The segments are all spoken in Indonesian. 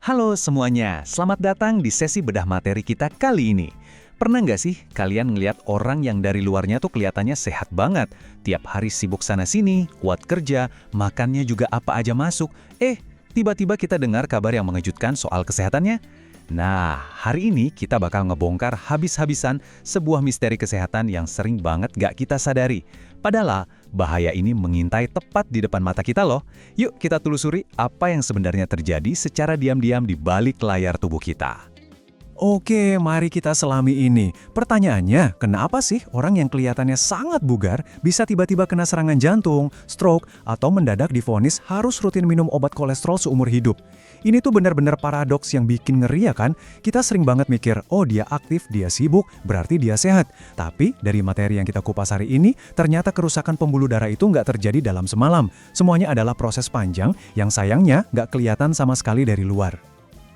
Halo semuanya, selamat datang di sesi bedah materi kita kali ini. Pernah nggak sih kalian ngeliat orang yang dari luarnya tuh kelihatannya sehat banget? Tiap hari sibuk sana-sini, kuat kerja, makannya juga apa aja masuk. Tiba-tiba kita dengar kabar yang mengejutkan soal kesehatannya. Nah, hari ini kita bakal ngebongkar habis-habisan sebuah misteri kesehatan yang sering banget nggak kita sadari. Padahal, bahaya ini mengintai tepat di depan mata kita loh. Yuk kita telusuri apa yang sebenarnya terjadi secara diam-diam di balik layar tubuh kita. Oke, mari kita selami ini. Pertanyaannya, kenapa sih orang yang kelihatannya sangat bugar bisa tiba-tiba kena serangan jantung, stroke, atau mendadak divonis harus rutin minum obat kolesterol seumur hidup? Ini tuh benar-benar paradoks yang bikin ngeri ya kan? Kita sering banget mikir, oh dia aktif, dia sibuk, berarti dia sehat. Tapi dari materi yang kita kupas hari ini, ternyata kerusakan pembuluh darah itu nggak terjadi dalam semalam. Semuanya adalah proses panjang yang sayangnya nggak kelihatan sama sekali dari luar.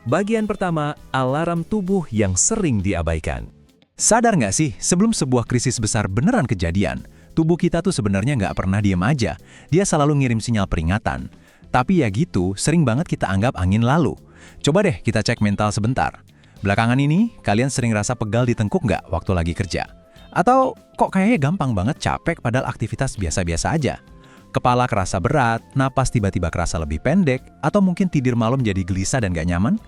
Bagian pertama, alarm tubuh yang sering diabaikan. Sadar nggak sih, sebelum sebuah krisis besar beneran kejadian, tubuh kita tuh sebenarnya nggak pernah diem aja. Dia selalu ngirim sinyal peringatan. Tapi ya gitu, sering banget kita anggap angin lalu. Coba deh kita cek mental sebentar. Belakangan ini, kalian sering rasa pegal di tengkuk nggak waktu lagi kerja? Atau kok kayaknya gampang banget capek padahal aktivitas biasa-biasa aja? Kepala kerasa berat, napas tiba-tiba kerasa lebih pendek, atau mungkin tidur malam jadi gelisah dan gak nyaman?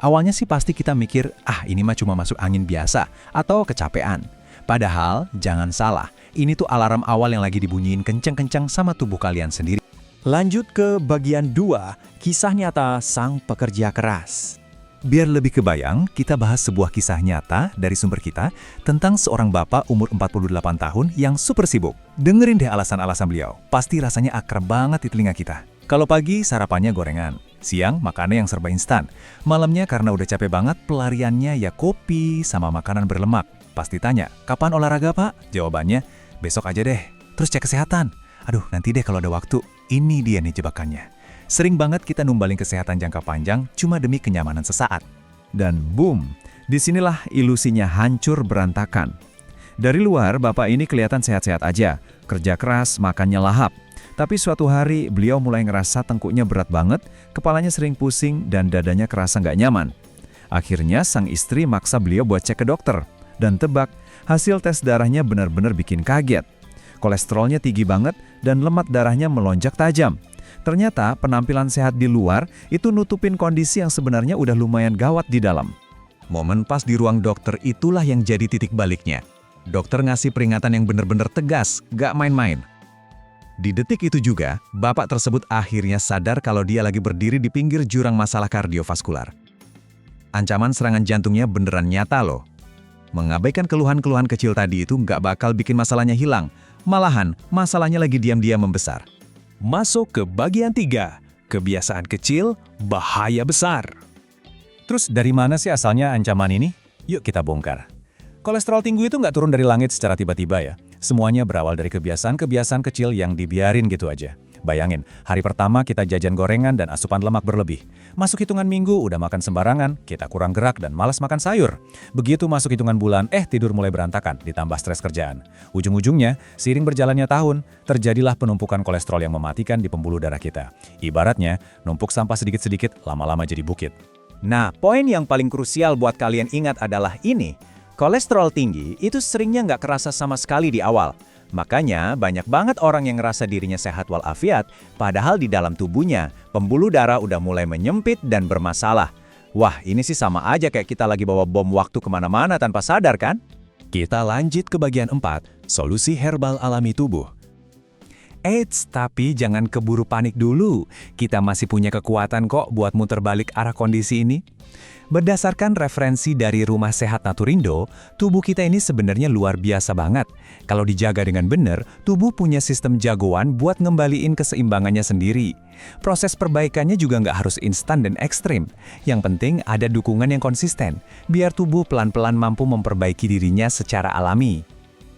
Awalnya sih pasti kita mikir, ini mah cuma masuk angin biasa, atau kecapean. Padahal, jangan salah, ini tuh alarm awal yang lagi dibunyiin kenceng-kenceng sama tubuh kalian sendiri. Lanjut ke bagian 2, kisah nyata sang pekerja keras. Biar lebih kebayang, kita bahas sebuah kisah nyata dari sumber kita tentang seorang bapak umur 48 tahun yang super sibuk. Dengerin deh alasan-alasan beliau, pasti rasanya akrab banget di telinga kita. Kalau pagi, sarapannya gorengan. Siang, makannya yang serba instan. Malamnya karena udah capek banget, pelariannya ya kopi sama makanan berlemak. Pasti tanya, kapan olahraga pak? Jawabannya, besok aja deh. Terus cek kesehatan. Aduh, nanti deh kalau ada waktu. Ini dia nih jebakannya. Sering banget kita numbalin kesehatan jangka panjang cuma demi kenyamanan sesaat. Dan boom, disinilah ilusinya hancur berantakan. Dari luar, bapak ini kelihatan sehat-sehat aja, kerja keras, makannya lahap. Tapi suatu hari, beliau mulai ngerasa tengkuknya berat banget, kepalanya sering pusing, dan dadanya kerasa nggak nyaman. Akhirnya, sang istri maksa beliau buat cek ke dokter. Dan tebak, hasil tes darahnya benar-benar bikin kaget. Kolesterolnya tinggi banget, dan lemak darahnya melonjak tajam. Ternyata penampilan sehat di luar itu nutupin kondisi yang sebenarnya udah lumayan gawat di dalam. Momen pas di ruang dokter itulah yang jadi titik baliknya. Dokter ngasih peringatan yang benar-benar tegas, gak main-main. Di detik itu juga, bapak tersebut akhirnya sadar kalau dia lagi berdiri di pinggir jurang masalah kardiovaskular. Ancaman serangan jantungnya beneran nyata loh. Mengabaikan keluhan-keluhan kecil tadi itu gak bakal bikin masalahnya hilang. Malahan, masalahnya lagi diam-diam membesar. Masuk ke bagian 3, kebiasaan kecil, bahaya besar. Terus dari mana sih asalnya ancaman ini? Yuk kita bongkar. Kolesterol tinggi itu nggak turun dari langit secara tiba-tiba ya. Semuanya berawal dari kebiasaan-kebiasaan kecil yang dibiarin gitu aja. Bayangin, hari pertama kita jajan gorengan dan asupan lemak berlebih. Masuk hitungan minggu, udah makan sembarangan, kita kurang gerak dan malas makan sayur. Begitu masuk hitungan bulan, tidur mulai berantakan, ditambah stres kerjaan. Ujung-ujungnya, seiring berjalannya tahun, terjadilah penumpukan kolesterol yang mematikan di pembuluh darah kita. Ibaratnya, numpuk sampah sedikit-sedikit, lama-lama jadi bukit. Nah, poin yang paling krusial buat kalian ingat adalah ini. Kolesterol tinggi itu seringnya nggak kerasa sama sekali di awal. Makanya banyak banget orang yang ngerasa dirinya sehat walafiat, padahal di dalam tubuhnya, pembuluh darah udah mulai menyempit dan bermasalah. Wah, ini sih sama aja kayak kita lagi bawa bom waktu kemana-mana tanpa sadar kan? Kita lanjut ke bagian 4, solusi herbal alami tubuh. Eits, tapi jangan keburu panik dulu. Kita masih punya kekuatan kok buat muter balik arah kondisi ini. Berdasarkan referensi dari Rumah Sehat Naturindo, tubuh kita ini sebenarnya luar biasa banget. Kalau dijaga dengan benar, tubuh punya sistem jagoan buat ngembaliin keseimbangannya sendiri. Proses perbaikannya juga nggak harus instan dan ekstrim. Yang penting ada dukungan yang konsisten, biar tubuh pelan-pelan mampu memperbaiki dirinya secara alami.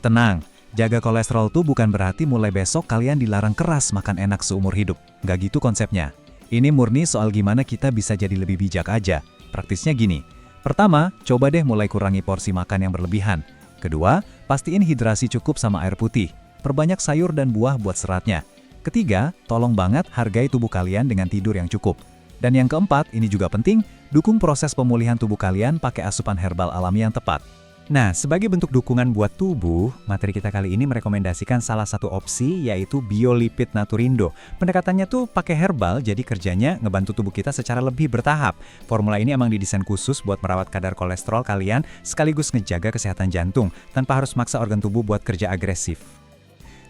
Tenang. Jaga kolesterol tuh bukan berarti mulai besok kalian dilarang keras makan enak seumur hidup. Nggak gitu konsepnya. Ini murni soal gimana kita bisa jadi lebih bijak aja. Praktisnya gini. Pertama, coba deh mulai kurangi porsi makan yang berlebihan. Kedua, pastiin hidrasi cukup sama air putih. Perbanyak sayur dan buah buat seratnya. Ketiga, tolong banget hargai tubuh kalian dengan tidur yang cukup. Dan yang keempat, ini juga penting, dukung proses pemulihan tubuh kalian pakai asupan herbal alami yang tepat. Nah, sebagai bentuk dukungan buat tubuh, materi kita kali ini merekomendasikan salah satu opsi yaitu Biolipid Naturindo. Pendekatannya tuh pakai herbal, jadi kerjanya ngebantu tubuh kita secara lebih bertahap. Formula ini emang didesain khusus buat merawat kadar kolesterol kalian sekaligus ngejaga kesehatan jantung tanpa harus maksa organ tubuh buat kerja agresif.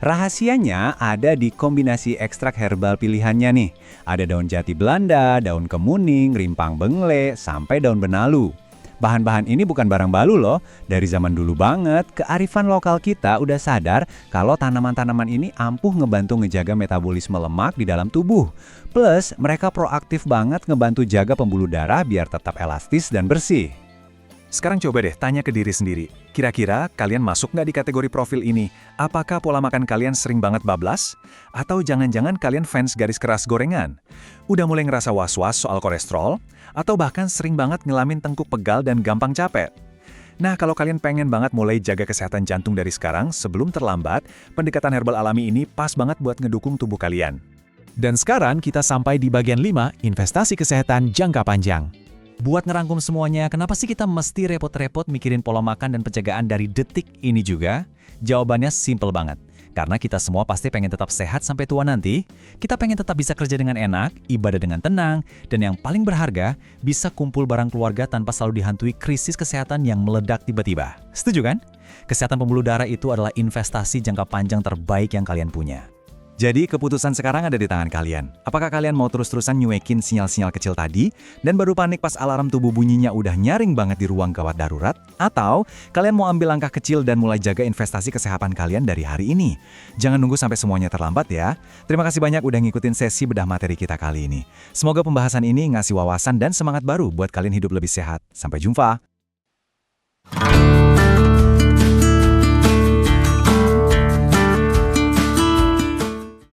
Rahasianya ada di kombinasi ekstrak herbal pilihannya nih. Ada daun jati Belanda, daun kemuning, rimpang bengle, sampai daun benalu. Bahan-bahan ini bukan barang baru loh. Dari zaman dulu banget, kearifan lokal kita udah sadar kalau tanaman-tanaman ini ampuh ngebantu ngejaga metabolisme lemak di dalam tubuh. Plus, mereka proaktif banget ngebantu jaga pembuluh darah biar tetap elastis dan bersih. Sekarang coba deh tanya ke diri sendiri. Kira-kira kalian masuk nggak di kategori profil ini? Apakah pola makan kalian sering banget bablas? Atau jangan-jangan kalian fans garis keras gorengan? Udah mulai ngerasa was-was soal kolesterol? Atau bahkan sering banget ngelamin tengkuk pegal dan gampang capek? Nah, kalau kalian pengen banget mulai jaga kesehatan jantung dari sekarang, sebelum terlambat, pendekatan herbal alami ini pas banget buat ngedukung tubuh kalian. Dan sekarang kita sampai di bagian 5, investasi kesehatan jangka panjang. Buat ngerangkum semuanya, kenapa sih kita mesti repot-repot mikirin pola makan dan pencegahan dari detik ini juga? Jawabannya simple banget. Karena kita semua pasti pengen tetap sehat sampai tua nanti, kita pengen tetap bisa kerja dengan enak, ibadah dengan tenang, dan yang paling berharga, bisa kumpul bareng keluarga tanpa selalu dihantui krisis kesehatan yang meledak tiba-tiba. Setuju kan? Kesehatan pembuluh darah itu adalah investasi jangka panjang terbaik yang kalian punya. Jadi keputusan sekarang ada di tangan kalian. Apakah kalian mau terus-terusan nyuekin sinyal-sinyal kecil tadi, dan baru panik pas alarm tubuh bunyinya udah nyaring banget di ruang gawat darurat? Atau kalian mau ambil langkah kecil dan mulai jaga investasi kesehatan kalian dari hari ini? Jangan nunggu sampai semuanya terlambat ya. Terima kasih banyak udah ngikutin sesi bedah materi kita kali ini. Semoga pembahasan ini ngasih wawasan dan semangat baru buat kalian hidup lebih sehat. Sampai jumpa!